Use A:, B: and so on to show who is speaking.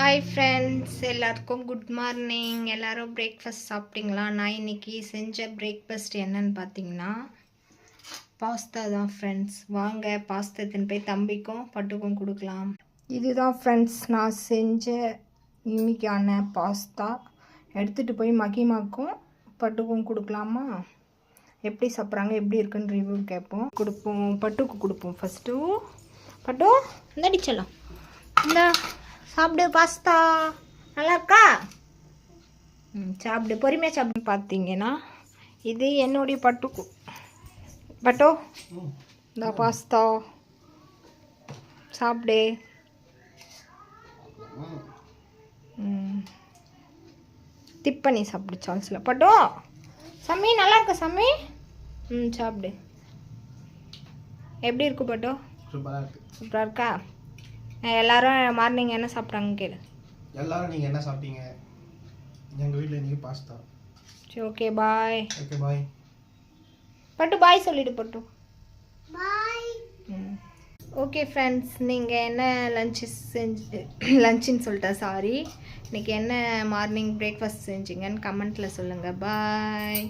A: Hi friends, எல்லாருக்கும் good morning. எல்லோரும் breakfast சாப்பிட்டீங்களா? நான் இன்றைக்கி செஞ்ச பிரேக்ஃபாஸ்ட் என்னன்னு பார்த்தீங்கன்னா பாஸ்தா தான் ஃப்ரெண்ட்ஸ். வாங்க பாஸ்தா எடுத்துன்னு போய் தம்பிக்கும் பட்டுக்கும் கொடுக்கலாம். இதுதான் ஃப்ரெண்ட்ஸ் நான் செஞ்ச இன்னைக்கான பாஸ்தா. எடுத்துகிட்டு போய் மகிமாக்கும் பட்டுக்கும் கொடுக்கலாமா? எப்படி சாப்பிட்றாங்க, எப்படி இருக்குன்னு ரிவ்யூ கேட்போம். பட்டுக்கு கொடுப்போம். ஃபஸ்ட்டு பட்டு இந்த அடிச்சலாம், இந்த சாப்பிடு பாஸ்தா, நல்லா இருக்கா? சாப்பிடு, பொறுமையாக சாப்பிடு. பார்த்தீங்கன்னா இது என்னுடைய பட்டுக்கு. பட்டோ இந்த பாஸ்தா சாப்பிடு. டிப் பண்ணி சாப்பிடு சான்ஸில். பட்டோ சம்மி நல்லா இருக்கா சம்மி? சாப்பிடு. எப்படி இருக்கு பட்டோ? சூப்பராக இருக்கா? எல்லாரும் மார்னிங் என்ன சாப்பிட்றாங்க கேளு.
B: எல்லாரும் நீங்கள் என்ன சாப்பிட்டீங்க? எங்கள் வீட்டில் இன்றைக்கி பாஸ்தா.
A: சரி, ஓகே பாய்.
B: Okay bye.
A: பட்டு பாய் சொல்லிவிடு பட்டு. பாய். ஓகே ஃப்ரெண்ட்ஸ், நீங்கள் என்ன லஞ்சுன்னு சொல்லிட்டேன், சாரி. இன்றைக்கி என்ன மார்னிங் பிரேக்ஃபாஸ்ட் செஞ்சீங்கன்னு கமெண்ட்டில் சொல்லுங்கள். பாய்.